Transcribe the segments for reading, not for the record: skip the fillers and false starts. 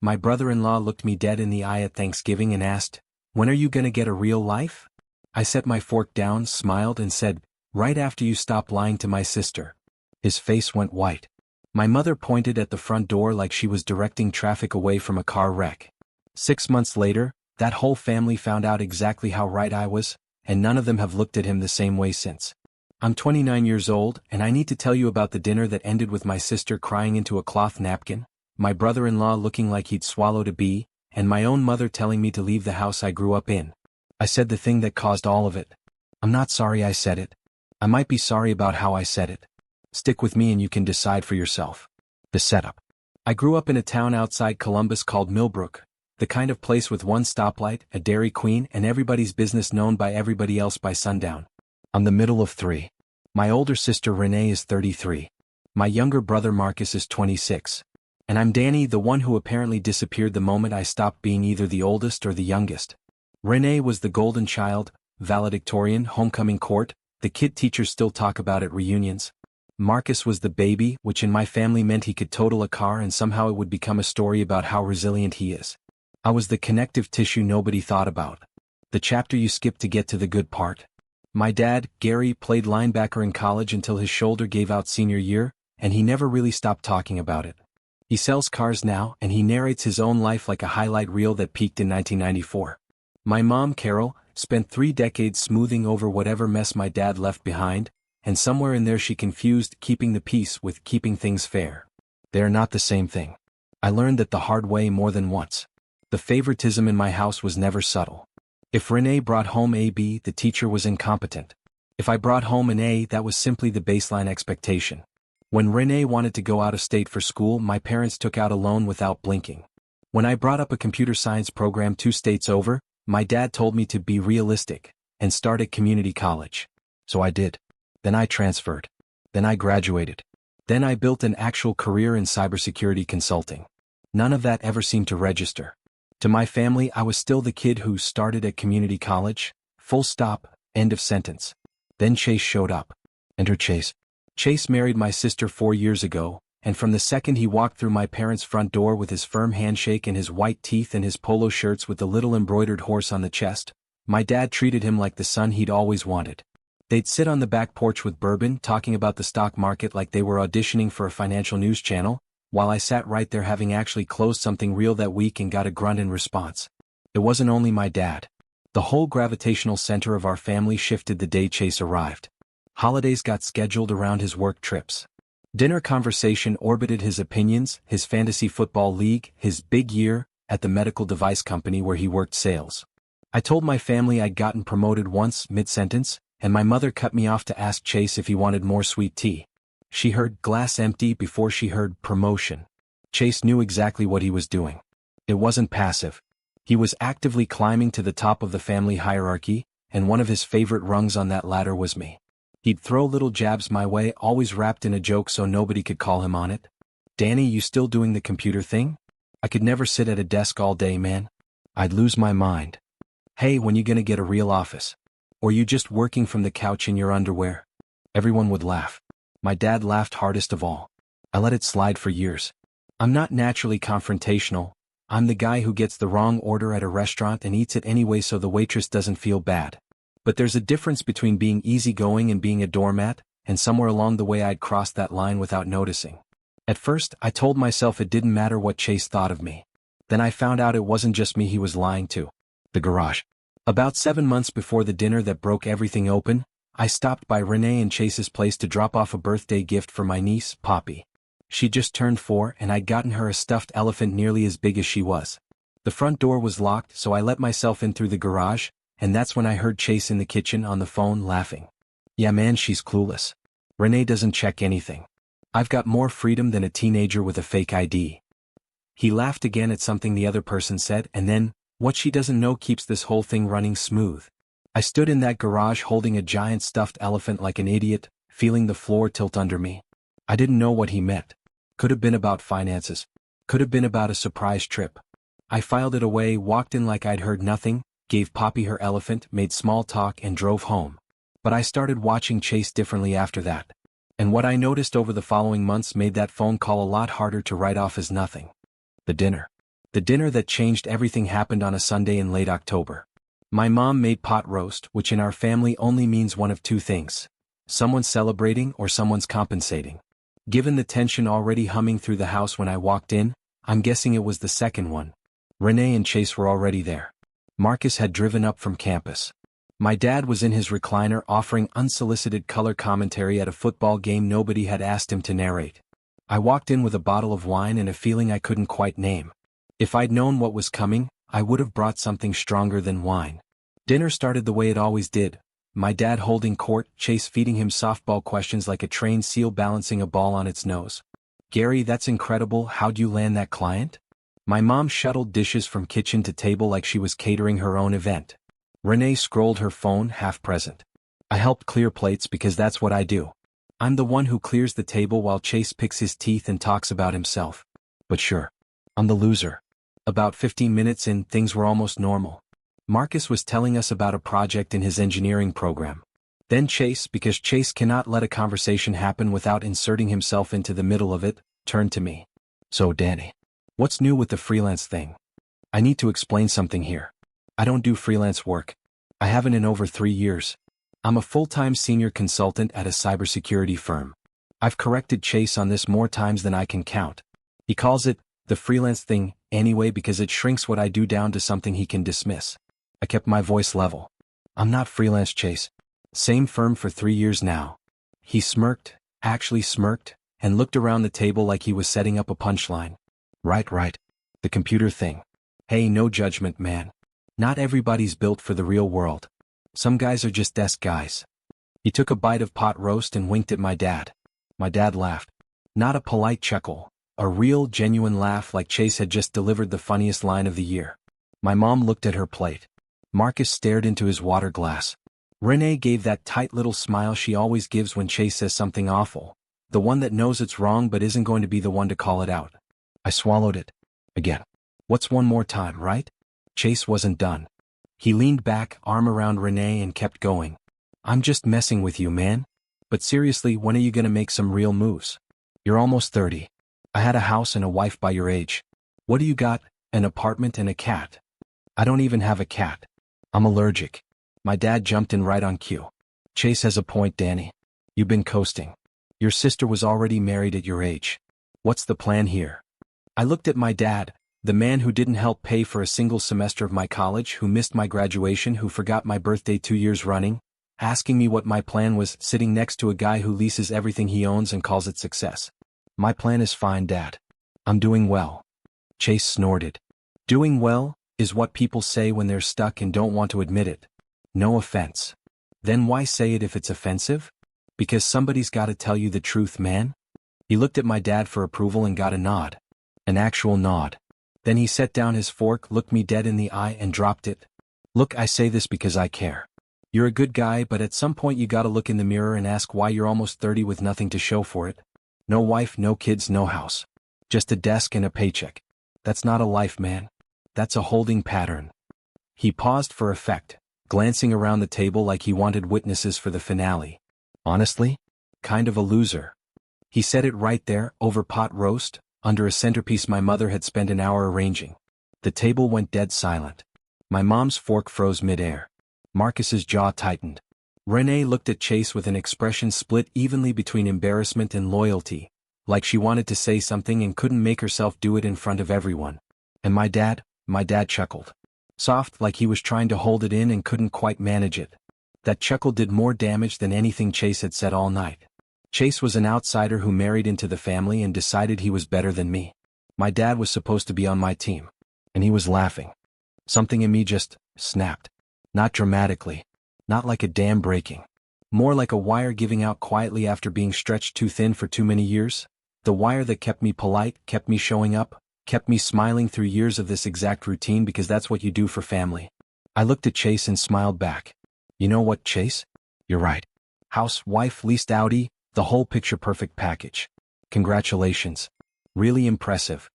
My brother-in-law looked me dead in the eye at Thanksgiving and asked, "When are you gonna get a real life?" I set my fork down, smiled and said, "Right after you stop lying to my sister." His face went white. My mother pointed at the front door like she was directing traffic away from a car wreck. 6 months later, that whole family found out exactly how right I was, and none of them have looked at him the same way since. I'm 29 years old, and I need to tell you about the dinner that ended with my sister crying into a cloth napkin, my brother-in-law looking like he'd swallowed a bee, and my own mother telling me to leave the house I grew up in. I said the thing that caused all of it. I'm not sorry I said it. I might be sorry about how I said it. Stick with me and you can decide for yourself. The setup. I grew up in a town outside Columbus called Millbrook, the kind of place with one stoplight, a Dairy Queen, and everybody's business known by everybody else by sundown. I'm the middle of three. My older sister Renee is 33. My younger brother Marcus is 26. And I'm Danny, the one who apparently disappeared the moment I stopped being either the oldest or the youngest. Renee was the golden child, valedictorian, homecoming court, the kid teachers still talk about at reunions. Marcus was the baby, which in my family meant he could total a car and somehow it would become a story about how resilient he is. I was the connective tissue nobody thought about. The chapter you skip to get to the good part. My dad, Gary, played linebacker in college until his shoulder gave out senior year, and he never really stopped talking about it. He sells cars now, and he narrates his own life like a highlight reel that peaked in 1994. My mom, Carol, spent 3 decades smoothing over whatever mess my dad left behind, and somewhere in there she confused keeping the peace with keeping things fair. They are not the same thing. I learned that the hard way more than once. The favoritism in my house was never subtle. If Renee brought home a B, the teacher was incompetent. If I brought home an A, that was simply the baseline expectation. When Renee wanted to go out of state for school, my parents took out a loan without blinking. When I brought up a computer science program 2 states over, my dad told me to be realistic and start at community college. So I did. Then I transferred. Then I graduated. Then I built an actual career in cybersecurity consulting. None of that ever seemed to register. To my family, I was still the kid who started at community college, full stop, end of sentence. Then Chase showed up. Enter Chase. Chase married my sister 4 years ago, and from the second he walked through my parents' front door with his firm handshake and his white teeth and his polo shirts with the little embroidered horse on the chest, my dad treated him like the son he'd always wanted. They'd sit on the back porch with bourbon talking about the stock market like they were auditioning for a financial news channel, while I sat right there having actually closed something real that week and got a grunt in response. It wasn't only my dad. The whole gravitational center of our family shifted the day Chase arrived. Holidays got scheduled around his work trips. Dinner conversation orbited his opinions, his fantasy football league, his big year at the medical device company where he worked sales. I told my family I'd gotten promoted once mid-sentence, and my mother cut me off to ask Chase if he wanted more sweet tea. She heard glass empty before she heard promotion. Chase knew exactly what he was doing. It wasn't passive. He was actively climbing to the top of the family hierarchy, and one of his favorite rungs on that ladder was me. He'd throw little jabs my way, always wrapped in a joke so nobody could call him on it. "Danny, you still doing the computer thing? I could never sit at a desk all day, man. I'd lose my mind. Hey, when you gonna get a real office? Or you just working from the couch in your underwear?" Everyone would laugh. My dad laughed hardest of all. I let it slide for years. I'm not naturally confrontational. I'm the guy who gets the wrong order at a restaurant and eats it anyway so the waitress doesn't feel bad. But there's a difference between being easygoing and being a doormat, and somewhere along the way I'd crossed that line without noticing. At first, I told myself it didn't matter what Chase thought of me. Then I found out it wasn't just me he was lying to. The garage. About 7 months before the dinner that broke everything open, I stopped by Renee and Chase's place to drop off a birthday gift for my niece, Poppy. She just turned 4 and I'd gotten her a stuffed elephant nearly as big as she was. The front door was locked, so I let myself in through the garage, and that's when I heard Chase in the kitchen on the phone laughing. "Yeah man, she's clueless. Renee doesn't check anything. I've got more freedom than a teenager with a fake ID." He laughed again at something the other person said, and then, "What she doesn't know keeps this whole thing running smooth." I stood in that garage holding a giant stuffed elephant like an idiot, feeling the floor tilt under me. I didn't know what he meant. Could have been about finances. Could have been about a surprise trip. I filed it away, walked in like I'd heard nothing, gave Poppy her elephant, made small talk and drove home. But I started watching Chase differently after that. And what I noticed over the following months made that phone call a lot harder to write off as nothing. The dinner. The dinner that changed everything happened on a Sunday in late October. My mom made pot roast, which in our family only means one of two things: someone's celebrating or someone's compensating. Given the tension already humming through the house when I walked in, I'm guessing it was the second one. Renee and Chase were already there. Marcus had driven up from campus. My dad was in his recliner offering unsolicited color commentary at a football game nobody had asked him to narrate. I walked in with a bottle of wine and a feeling I couldn't quite name. If I'd known what was coming, I would have brought something stronger than wine. Dinner started the way it always did. My dad holding court, Chase feeding him softball questions like a trained seal balancing a ball on its nose. "Gary, that's incredible, how'd you land that client?" My mom shuttled dishes from kitchen to table like she was catering her own event. Renee scrolled her phone, half present. I helped clear plates because that's what I do. I'm the one who clears the table while Chase picks his teeth and talks about himself. But sure, I'm the loser. About 15 minutes in, things were almost normal. Marcus was telling us about a project in his engineering program. Then Chase, because Chase cannot let a conversation happen without inserting himself into the middle of it, turned to me. "So Danny, what's new with the freelance thing? I need to explain something here. I don't do freelance work. I haven't in over 3 years. I'm a full-time senior consultant at a cybersecurity firm. I've corrected Chase on this more times than I can count. He calls it the freelance thing anyway because it shrinks what I do down to something he can dismiss." I kept my voice level. "I'm not freelance, Chase. Same firm for 3 years now." He smirked, actually smirked, and looked around the table like he was setting up a punchline. Right. The computer thing. Hey, no judgment, man. Not everybody's built for the real world. Some guys are just desk guys." He took a bite of pot roast and winked at my dad. My dad laughed. Not a polite chuckle, a real, genuine laugh like Chase had just delivered the funniest line of the year. My mom looked at her plate. Marcus stared into his water glass. Renee gave that tight little smile she always gives when Chase says something awful, the one that knows it's wrong but isn't going to be the one to call it out. I swallowed it. Again. What's one more time, right? Chase wasn't done. He leaned back, arm around Renee, and kept going. "I'm just messing with you, man. But seriously, when are you gonna make some real moves? You're almost 30. I had a house and a wife by your age. What do you got? An apartment and a cat." "I don't even have a cat. I'm allergic." My dad jumped in right on cue. "Chase has a point, Danny. You've been coasting. Your sister was already married at your age. What's the plan here?" I looked at my dad, the man who didn't help pay for a single semester of my college, who missed my graduation, who forgot my birthday 2 years running, asking me what my plan was, sitting next to a guy who leases everything he owns and calls it success. "My plan is fine, Dad. I'm doing well." Chase snorted. "Doing well is what people say when they're stuck and don't want to admit it. No offense. Then why say it if it's offensive? Because somebody's gotta tell you the truth, man." He looked at my dad for approval and got a nod. An actual nod. Then he set down his fork, looked me dead in the eye, and dropped it. "Look, I say this because I care. You're a good guy, but at some point you gotta look in the mirror and ask why you're almost 30 with nothing to show for it. No wife, no kids, no house. Just a desk and a paycheck. That's not a life, man. That's a holding pattern." He paused for effect, glancing around the table like he wanted witnesses for the finale. "Honestly? Kind of a loser." He said it right there, over pot roast, under a centerpiece my mother had spent an hour arranging. The table went dead silent. My mom's fork froze midair. Marcus's jaw tightened. Renee looked at Chase with an expression split evenly between embarrassment and loyalty, like she wanted to say something and couldn't make herself do it in front of everyone. And my dad chuckled. Soft, like he was trying to hold it in and couldn't quite manage it. That chuckle did more damage than anything Chase had said all night. Chase was an outsider who married into the family and decided he was better than me. My dad was supposed to be on my team. And he was laughing. Something in me just snapped. Not dramatically. Not like a dam breaking. More like a wire giving out quietly after being stretched too thin for too many years. The wire that kept me polite, kept me showing up, kept me smiling through years of this exact routine because that's what you do for family. I looked at Chase and smiled back. "You know what, Chase? You're right. House, wife, leased Audi, the whole picture-perfect package. Congratulations. Really impressive."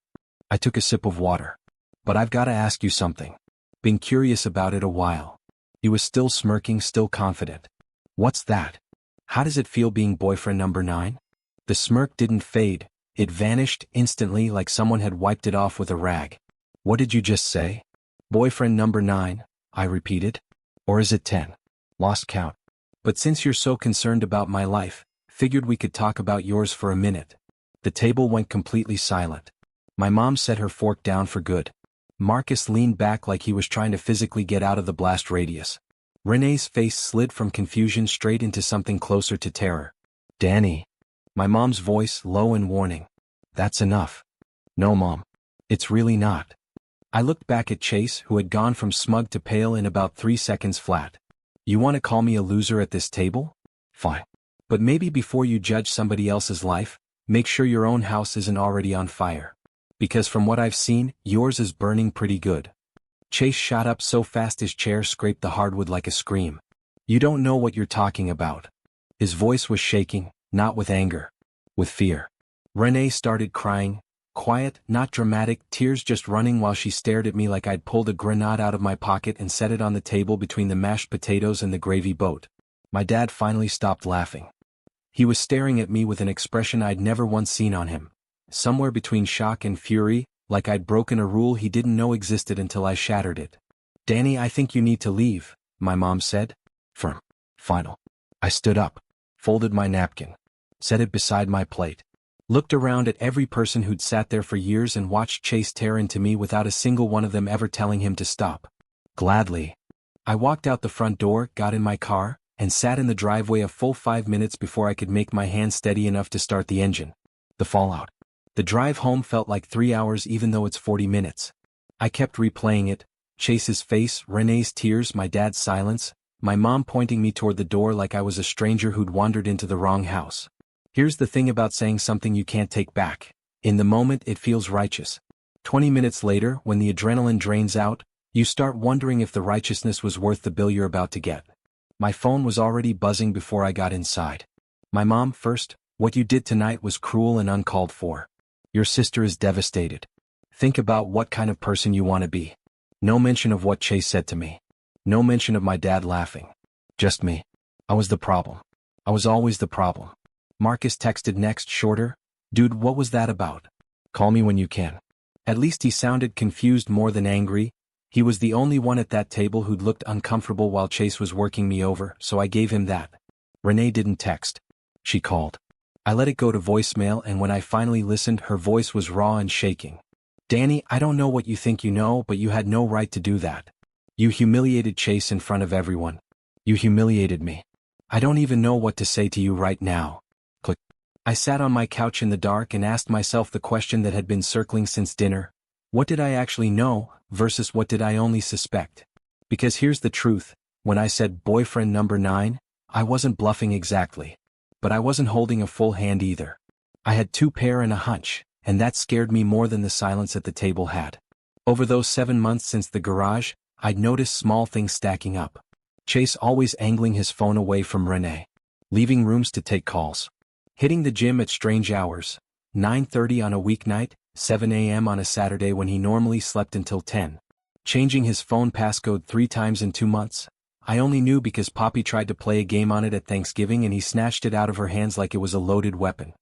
I took a sip of water. "But I've gotta ask you something. Been curious about it a while." He was still smirking, still confident. "What's that? How does it feel being boyfriend number 9? The smirk didn't fade, it vanished instantly like someone had wiped it off with a rag. What did you just say? Boyfriend number 9, I repeated. Or is it 10? Lost count. But since you're so concerned about my life, figured we could talk about yours for a minute. The table went completely silent. My mom set her fork down for good. Marcus leaned back like he was trying to physically get out of the blast radius. Renee's face slid from confusion straight into something closer to terror. Danny. My mom's voice low and warning. That's enough. No, Mom. It's really not. I looked back at Chase, who had gone from smug to pale in about 3 seconds flat. You want to call me a loser at this table? Fine. But maybe before you judge somebody else's life, make sure your own house isn't already on fire. Because from what I've seen, yours is burning pretty good. Chase shot up so fast his chair scraped the hardwood like a scream. You don't know what you're talking about. His voice was shaking, not with anger. With fear. Renee started crying. Quiet, not dramatic, tears just running while she stared at me like I'd pulled a grenade out of my pocket and set it on the table between the mashed potatoes and the gravy boat. My dad finally stopped laughing. He was staring at me with an expression I'd never once seen on him. Somewhere between shock and fury, like I'd broken a rule he didn't know existed until I shattered it. Danny, I think you need to leave, my mom said. Firm. Final. I stood up. Folded my napkin. Set it beside my plate. Looked around at every person who'd sat there for years and watched Chase tear into me without a single one of them ever telling him to stop. Gladly. I walked out the front door, got in my car, and sat in the driveway a full 5 minutes before I could make my hand steady enough to start the engine. The fallout. The drive home felt like 3 hours even though it's 40 minutes. I kept replaying it. Chase's face, Renee's tears, my dad's silence, my mom pointing me toward the door like I was a stranger who'd wandered into the wrong house. Here's the thing about saying something you can't take back. In the moment it feels righteous. 20 minutes later, when the adrenaline drains out, you start wondering if the righteousness was worth the bill you're about to get. My phone was already buzzing before I got inside. My mom, first, what you did tonight was cruel and uncalled for. Your sister is devastated. Think about what kind of person you want to be. No mention of what Chase said to me. No mention of my dad laughing. Just me. I was the problem. I was always the problem. Marcus texted next, shorter. Dude, what was that about? Call me when you can. At least he sounded confused more than angry. He was the only one at that table who'd looked uncomfortable while Chase was working me over, so I gave him that. Renee didn't text. She called. I let it go to voicemail, and when I finally listened, her voice was raw and shaking. Danny, I don't know what you think you know, but you had no right to do that. You humiliated Chase in front of everyone. You humiliated me. I don't even know what to say to you right now. Click. I sat on my couch in the dark and asked myself the question that had been circling since dinner. What did I actually know, versus what did I only suspect? Because here's the truth, when I said boyfriend number 9, I wasn't bluffing exactly. But I wasn't holding a full hand either. I had 2 pair and a hunch, and that scared me more than the silence at the table had. Over those 7 months since the garage, I'd noticed small things stacking up. Chase always angling his phone away from Renee. Leaving rooms to take calls. Hitting the gym at strange hours. 9:30 on a weeknight, 7 a.m. on a Saturday when he normally slept until 10. Changing his phone passcode 3 times in 2 months. I only knew because Poppy tried to play a game on it at Thanksgiving and he snatched it out of her hands like it was a loaded weapon.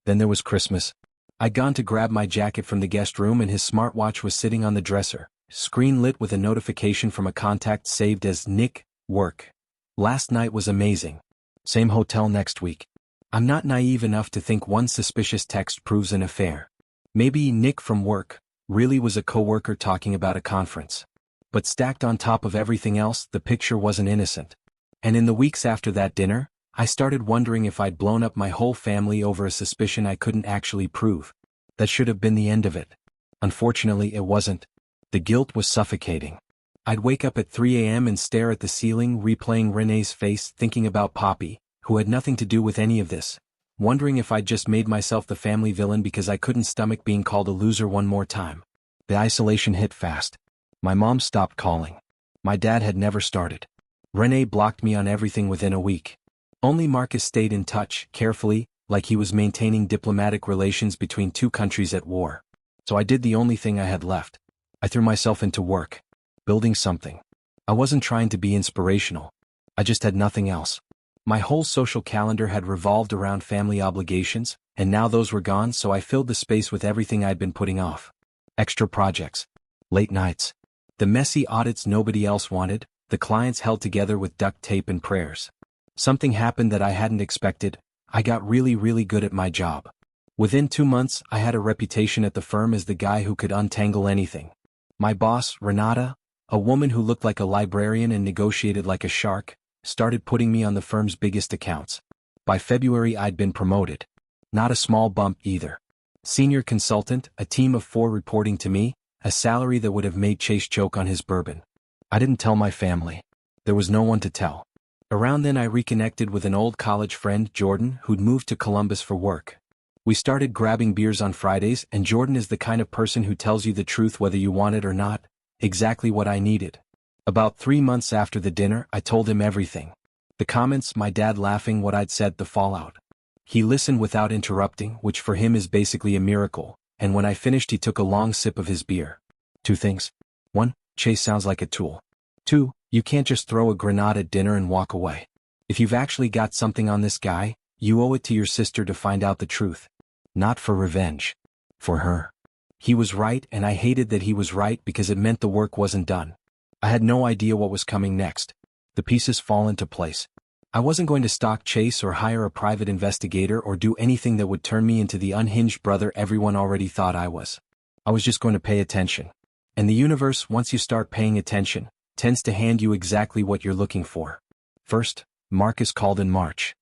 Then there was Christmas. I'd gone to grab my jacket from the guest room and his smartwatch was sitting on the dresser, screen lit with a notification from a contact saved as Nick, work. Last night was amazing. Same hotel next week. I'm not naive enough to think one suspicious text proves an affair. Maybe Nick from work really was a coworker talking about a conference. But stacked on top of everything else, the picture wasn't innocent. And in the weeks after that dinner, I started wondering if I'd blown up my whole family over a suspicion I couldn't actually prove. That should have been the end of it. Unfortunately, it wasn't. The guilt was suffocating. I'd wake up at 3 a.m. and stare at the ceiling, replaying Renee's face, thinking about Poppy, who had nothing to do with any of this, wondering if I'd just made myself the family villain because I couldn't stomach being called a loser one more time. The isolation hit fast. My mom stopped calling. My dad had never started. Renee blocked me on everything within a week. Only Marcus stayed in touch, carefully, like he was maintaining diplomatic relations between 2 countries at war. So I did the only thing I had left. I threw myself into work. Building something. I wasn't trying to be inspirational. I just had nothing else. My whole social calendar had revolved around family obligations, and now those were gone, so I filled the space with everything I'd been putting off. Extra projects. Late nights. The messy audits nobody else wanted, the clients held together with duct tape and prayers. Something happened that I hadn't expected. I got really good at my job. Within 2 months, I had a reputation at the firm as the guy who could untangle anything. My boss, Renata, a woman who looked like a librarian and negotiated like a shark, started putting me on the firm's biggest accounts. By February I'd been promoted. Not a small bump either. Senior consultant, a team of 4 reporting to me, a salary that would have made Chase choke on his bourbon. I didn't tell my family. There was no one to tell. Around then I reconnected with an old college friend, Jordan, who'd moved to Columbus for work. We started grabbing beers on Fridays, and Jordan is the kind of person who tells you the truth whether you want it or not, exactly what I needed. About 3 months after the dinner, I told him everything. The comments, my dad laughing, what I'd said, the fallout. He listened without interrupting, which for him is basically a miracle, and when I finished he took a long sip of his beer. 2 things. 1, Chase sounds like a tool. 2, you can't just throw a grenade at dinner and walk away. If you've actually got something on this guy, you owe it to your sister to find out the truth. Not for revenge. For her. He was right, and I hated that he was right because it meant the work wasn't done. I had no idea what was coming next. The pieces fall into place. I wasn't going to stalk Chase or hire a private investigator or do anything that would turn me into the unhinged brother everyone already thought I was. I was just going to pay attention. And the universe, once you start paying attention, tends to hand you exactly what you're looking for. First, Marcus called in March.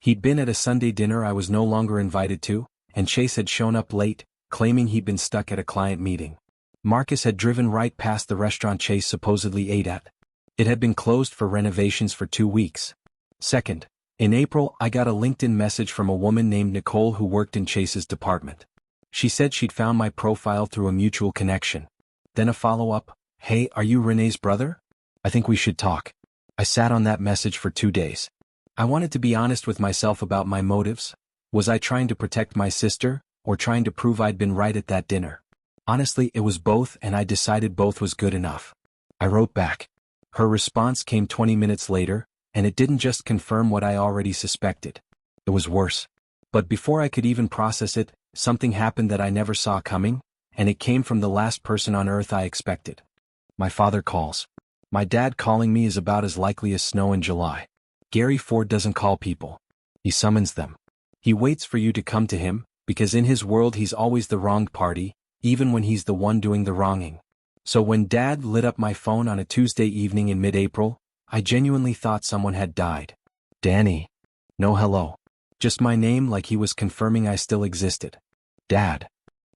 He'd been at a Sunday dinner I was no longer invited to, and Chase had shown up late, claiming he'd been stuck at a client meeting. Marcus had driven right past the restaurant Chase supposedly ate at. It had been closed for renovations for 2 weeks. Second, in April I got a LinkedIn message from a woman named Nicole who worked in Chase's department. She said she'd found my profile through a mutual connection. Then a follow-up, "Hey, are you Renee's brother? I think we should talk." I sat on that message for 2 days. I wanted to be honest with myself about my motives. Was I trying to protect my sister, or trying to prove I'd been right at that dinner? Honestly, it was both, and I decided both was good enough. I wrote back. Her response came 20 minutes later, and it didn't just confirm what I already suspected. It was worse. But before I could even process it, something happened that I never saw coming, and it came from the last person on earth I expected. My father calls. My dad calling me is about as likely as snow in July. Gary Ford doesn't call people. He summons them. He waits for you to come to him, because in his world he's always the wronged party, even when he's the one doing the wronging. So when Dad lit up my phone on a Tuesday evening in mid-April, I genuinely thought someone had died. Danny. No hello. Just my name, like he was confirming I still existed. Dad.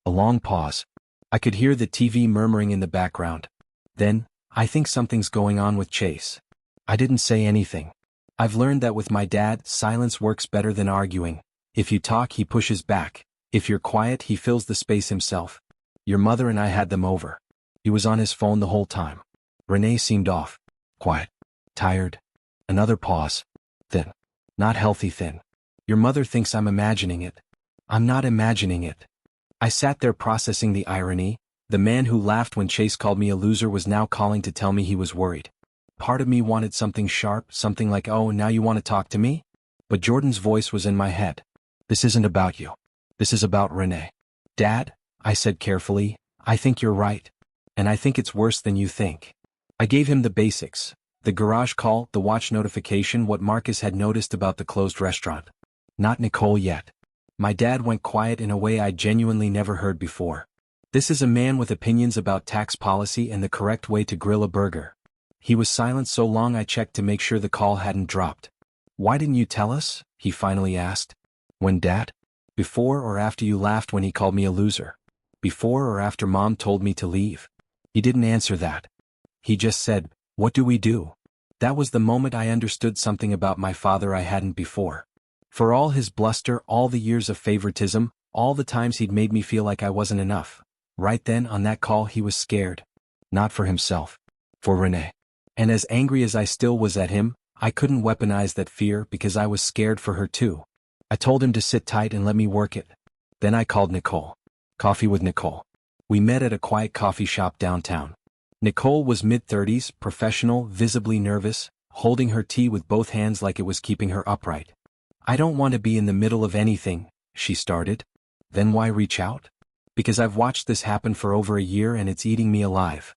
A long pause. I could hear the TV murmuring in the background. Then, "I think something's going on with Chase." I didn't say anything. I've learned that with my dad, silence works better than arguing. If you talk, he pushes back. If you're quiet, he fills the space himself. Your mother and I had them over. He was on his phone the whole time. Renee seemed off. Quiet. Tired. Another pause. Thin. Not healthy thin. Your mother thinks I'm imagining it. I'm not imagining it. I sat there processing the irony. The man who laughed when Chase called me a loser was now calling to tell me he was worried. Part of me wanted something sharp, something like, "Oh, now you want to talk to me?" But Jordan's voice was in my head. "This isn't about you. This is about Renee." "Dad," I said carefully, "I think you're right. And I think it's worse than you think." I gave him the basics. The garage call, the watch notification, what Marcus had noticed about the closed restaurant. Not Nicole yet. My dad went quiet in a way I'd genuinely never heard before. This is a man with opinions about tax policy and the correct way to grill a burger. He was silent so long I checked to make sure the call hadn't dropped. "Why didn't you tell us?" he finally asked. "When, Dad? Before or after you laughed when he called me a loser? Before or after Mom told me to leave?" He didn't answer that. He just said, "What do we do?" That was the moment I understood something about my father I hadn't before. For all his bluster, all the years of favoritism, all the times he'd made me feel like I wasn't enough, right then on that call he was scared. Not for himself. For Renee. And as angry as I still was at him, I couldn't weaponize that fear because I was scared for her too. I told him to sit tight and let me work it. Then I called Nicole. Coffee with Nicole. We met at a quiet coffee shop downtown. Nicole was mid-30s, professional, visibly nervous, holding her tea with both hands like it was keeping her upright. "I don't want to be in the middle of anything," she started. "Then why reach out?" Because I've watched this happen for over a year and it's eating me alive.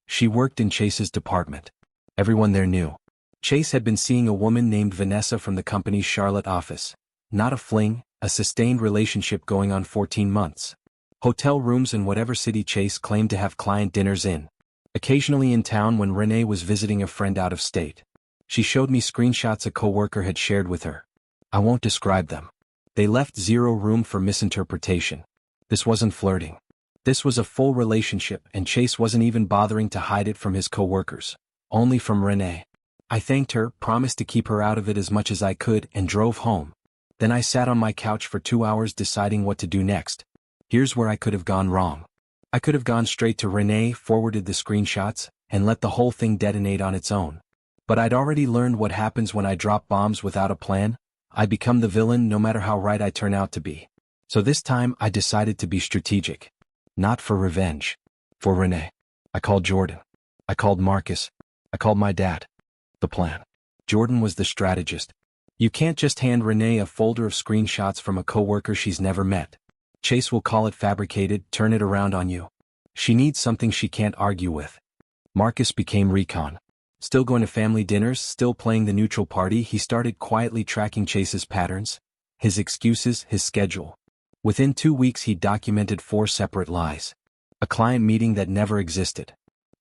She worked in Chase's department. Everyone there knew. Chase had been seeing a woman named Vanessa from the company's Charlotte office. Not a fling, a sustained relationship going on 14 months. Hotel rooms in whatever city Chase claimed to have client dinners in. Occasionally in town when Renee was visiting a friend out of state. She showed me screenshots a coworker had shared with her. I won't describe them. They left zero room for misinterpretation. This wasn't flirting. This was a full relationship, and Chase wasn't even bothering to hide it from his coworkers. Only from Renee. I thanked her, promised to keep her out of it as much as I could, and drove home. Then I sat on my couch for 2 hours deciding what to do next. Here's where I could have gone wrong. I could have gone straight to Renee, forwarded the screenshots, and let the whole thing detonate on its own. But I'd already learned what happens when I drop bombs without a plan. I become the villain no matter how right I turn out to be. So this time I decided to be strategic. Not for revenge. For Renee. I called Jordan. I called Marcus. I called my dad. The plan. Jordan was the strategist. You can't just hand Renee a folder of screenshots from a coworker she's never met. Chase will call it fabricated, turn it around on you. She needs something she can't argue with. Marcus became recon. Still going to family dinners, still playing the neutral party, he started quietly tracking Chase's patterns, his excuses, his schedule. Within 2 weeks he documented 4 separate lies. A client meeting that never existed.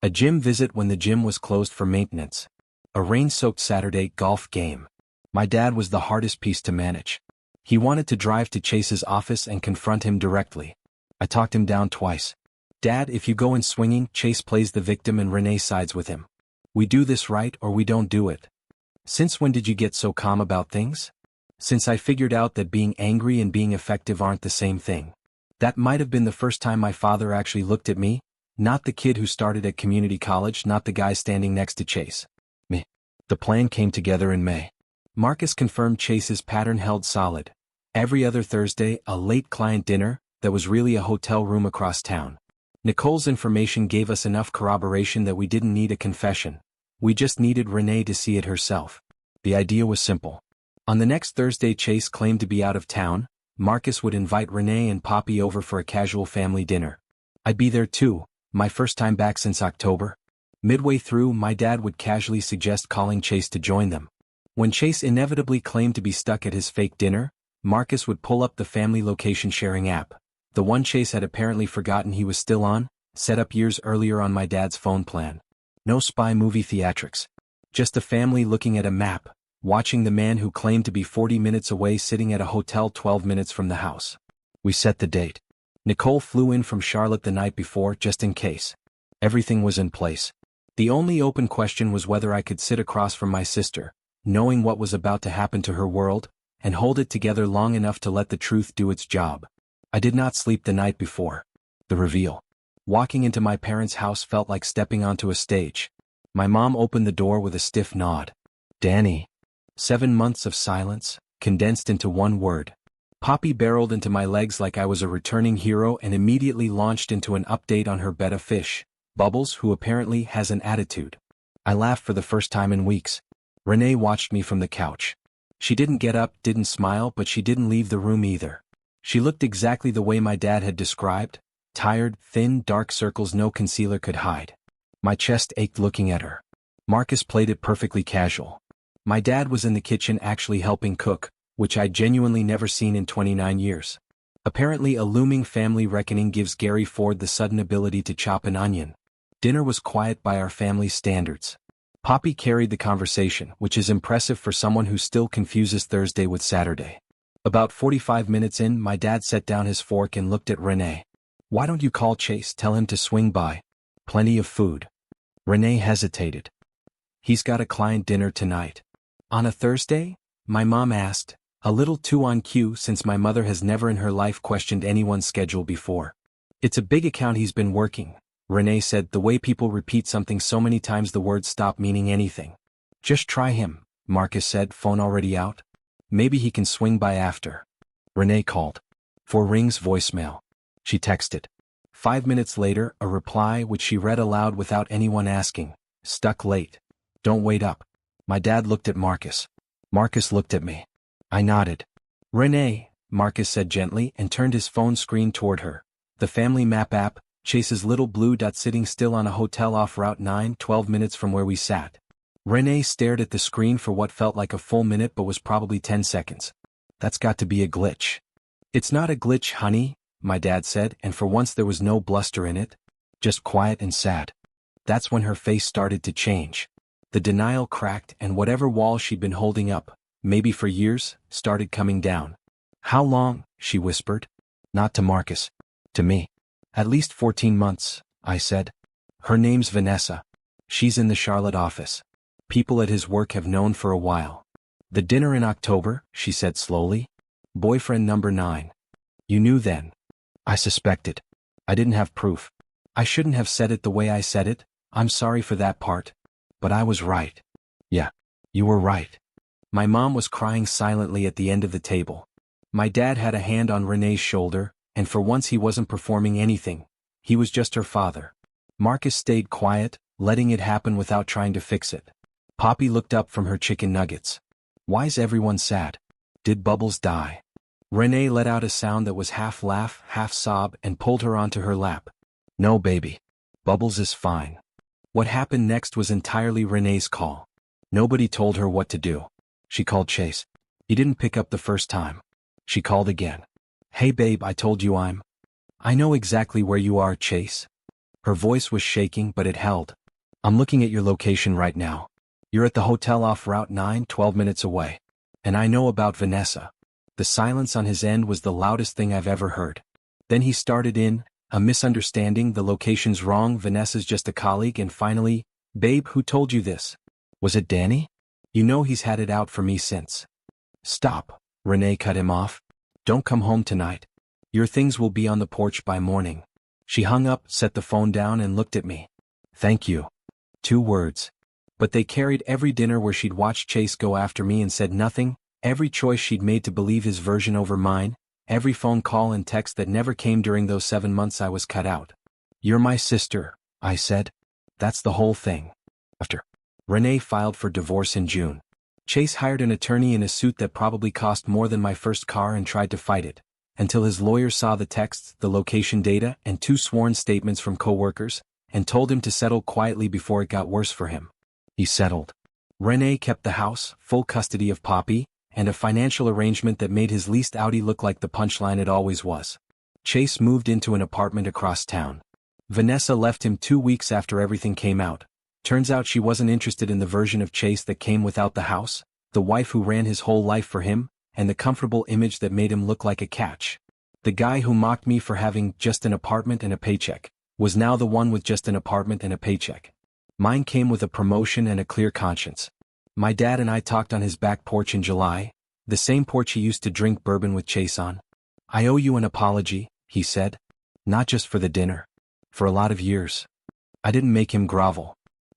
A gym visit when the gym was closed for maintenance. A rain-soaked Saturday golf game. My dad was the hardest piece to manage. He wanted to drive to Chase's office and confront him directly. I talked him down twice. Dad, if you go in swinging, Chase plays the victim and Renee sides with him. We do this right or we don't do it. Since when did you get so calm about things? Since I figured out that being angry and being effective aren't the same thing. That might have been the first time my father actually looked at me, not the kid who started at community college, not the guy standing next to Chase. Me. The plan came together in May. Marcus confirmed Chase's pattern held solid. Every other Thursday, a late client dinner, that was really a hotel room across town. Nicole's information gave us enough corroboration that we didn't need a confession. We just needed Renee to see it herself. The idea was simple. On the next Thursday Chase claimed to be out of town. Marcus would invite Renee and Poppy over for a casual family dinner. I'd be there too, my first time back since October. Midway through, my dad would casually suggest calling Chase to join them. When Chase inevitably claimed to be stuck at his fake dinner, Marcus would pull up the family location sharing app. The one Chase had apparently forgotten he was still on, set up years earlier on my dad's phone plan. No spy movie theatrics. Just a family looking at a map, watching the man who claimed to be 40 minutes away sitting at a hotel 12 minutes from the house. We set the date. Nicole flew in from Charlotte the night before just in case. Everything was in place. The only open question was whether I could sit across from my sister, knowing what was about to happen to her world, and hold it together long enough to let the truth do its job. I did not sleep the night before. The reveal. Walking into my parents' house felt like stepping onto a stage. My mom opened the door with a stiff nod. Danny. 7 months of silence, condensed into one word. Poppy barreled into my legs like I was a returning hero and immediately launched into an update on her betta fish, Bubbles, who apparently has an attitude. I laughed for the first time in weeks. Renee watched me from the couch. She didn't get up, didn't smile, but she didn't leave the room either. She looked exactly the way my dad had described, tired, thin, dark circles no concealer could hide. My chest ached looking at her. Marcus played it perfectly casual. My dad was in the kitchen actually helping cook, which I'd genuinely never seen in 29 years. Apparently a looming family reckoning gives Gary Ford the sudden ability to chop an onion. Dinner was quiet by our family's standards. Poppy carried the conversation, which is impressive for someone who still confuses Thursday with Saturday. About 45 minutes in, my dad set down his fork and looked at Renee. Why don't you call Chase, tell him to swing by? Plenty of food. Renee hesitated. He's got a client dinner tonight. On a Thursday? My mom asked, a little too on cue since my mother has never in her life questioned anyone's schedule before. It's a big account he's been working. Renee said, the way people repeat something so many times the words stop meaning anything. Just try him, Marcus said, phone already out? Maybe he can swing by after. Renee called. 4 rings voicemail. She texted. 5 minutes later, a reply which she read aloud without anyone asking. Stuck late. Don't wait up. My dad looked at Marcus. Marcus looked at me. I nodded. Renee, Marcus said gently and turned his phone screen toward her. The family map app, Chase's little blue dot sitting still on a hotel off Route 9, 12 minutes from where we sat. Renee stared at the screen for what felt like a full minute but was probably 10 seconds. That's got to be a glitch. It's not a glitch, honey, my dad said, and for once there was no bluster in it. Just quiet and sad. That's when her face started to change. The denial cracked and whatever wall she'd been holding up, maybe for years, started coming down. How long? She whispered. Not to Marcus. To me. At least 14 months, I said. Her name's Vanessa. She's in the Charlotte office. People at his work have known for a while. The dinner in October, she said slowly. Boyfriend number 9. You knew then. I suspected. I didn't have proof. I shouldn't have said it the way I said it. I'm sorry for that part. But I was right. Yeah, you were right. My mom was crying silently at the end of the table. My dad had a hand on Renee's shoulder, and for once he wasn't performing anything. He was just her father. Marcus stayed quiet, letting it happen without trying to fix it. Poppy looked up from her chicken nuggets. Why's everyone sad? Did Bubbles die? Renee let out a sound that was half laugh, half sob, and pulled her onto her lap. No, baby. Bubbles is fine. What happened next was entirely Renee's call. Nobody told her what to do. She called Chase. He didn't pick up the first time. She called again. Hey babe, I told you I know exactly where you are, Chase. Her voice was shaking, but it held. I'm looking at your location right now. You're at the hotel off Route 9, 12 minutes away. And I know about Vanessa. The silence on his end was the loudest thing I've ever heard. Then he started in, a misunderstanding, the location's wrong, Vanessa's just a colleague, and finally, babe, who told you this? Was it Danny? You know he's had it out for me since. Stop, Renee cut him off. Don't come home tonight. Your things will be on the porch by morning. She hung up, set the phone down, and looked at me. Thank you. 2 words. But they carried every dinner where she'd watched Chase go after me and said nothing, every choice she'd made to believe his version over mine, every phone call and text that never came during those 7 months I was cut out. You're my sister, I said. That's the whole thing. After. Renee filed for divorce in June. Chase hired an attorney in a suit that probably cost more than my first car and tried to fight it, until his lawyer saw the texts, the location data, and 2 sworn statements from co-workers, and told him to settle quietly before it got worse for him. He settled. Renee kept the house, full custody of Poppy, and a financial arrangement that made his leased Audi look like the punchline it always was. Chase moved into an apartment across town. Vanessa left him 2 weeks after everything came out. Turns out she wasn't interested in the version of Chase that came without the house, the wife who ran his whole life for him, and the comfortable image that made him look like a catch. The guy who mocked me for having just an apartment and a paycheck was now the one with just an apartment and a paycheck. Mine came with a promotion and a clear conscience. My dad and I talked on his back porch in July, the same porch he used to drink bourbon with Chase on. I owe you an apology, he said. Not just for the dinner. For a lot of years. I didn't make him grovel.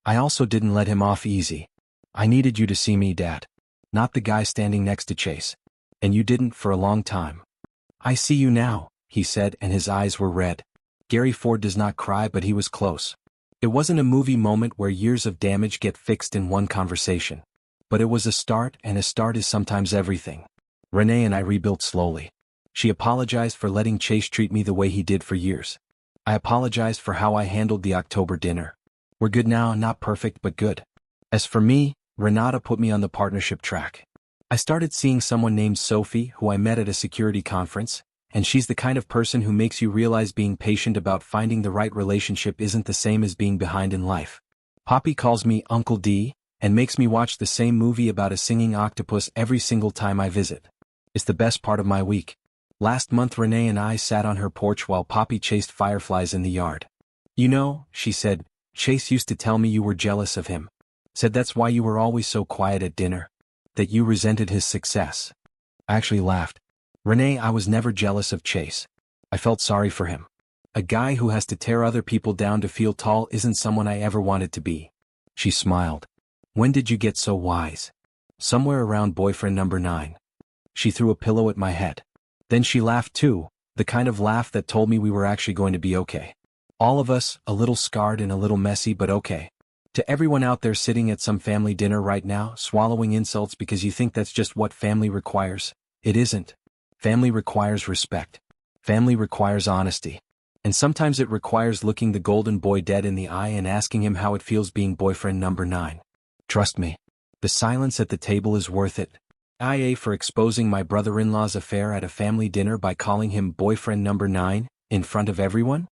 I also didn't let him off easy. I needed you to see me, Dad. Not the guy standing next to Chase. And you didn't for a long time. I see you now, he said, and his eyes were red. Gary Ford does not cry, but he was close. It wasn't a movie moment where years of damage get fixed in one conversation. But it was a start, and a start is sometimes everything. Renee and I rebuilt slowly. She apologized for letting Chase treat me the way he did for years. I apologized for how I handled the October dinner. We're good now, not perfect but good. As for me, Renata put me on the partnership track. I started seeing someone named Sophie who I met at a security conference, and she's the kind of person who makes you realize being patient about finding the right relationship isn't the same as being behind in life. Poppy calls me Uncle D, and makes me watch the same movie about a singing octopus every single time I visit. It's the best part of my week. Last month Renee and I sat on her porch while Poppy chased fireflies in the yard. You know, she said, Chase used to tell me you were jealous of him. Said that's why you were always so quiet at dinner. That you resented his success. I actually laughed. Renee, I was never jealous of Chase. I felt sorry for him. A guy who has to tear other people down to feel tall isn't someone I ever wanted to be. She smiled. When did you get so wise? Somewhere around boyfriend number 9. She threw a pillow at my head. Then she laughed too, the kind of laugh that told me we were actually going to be okay. All of us, a little scarred and a little messy, but okay. To everyone out there sitting at some family dinner right now, swallowing insults because you think that's just what family requires, it isn't. Family requires respect. Family requires honesty. And sometimes it requires looking the golden boy dead in the eye and asking him how it feels being boyfriend number 9. Trust me. The silence at the table is worth it. IA for exposing my brother-in-law's affair at a family dinner by calling him boyfriend number 9, in front of everyone?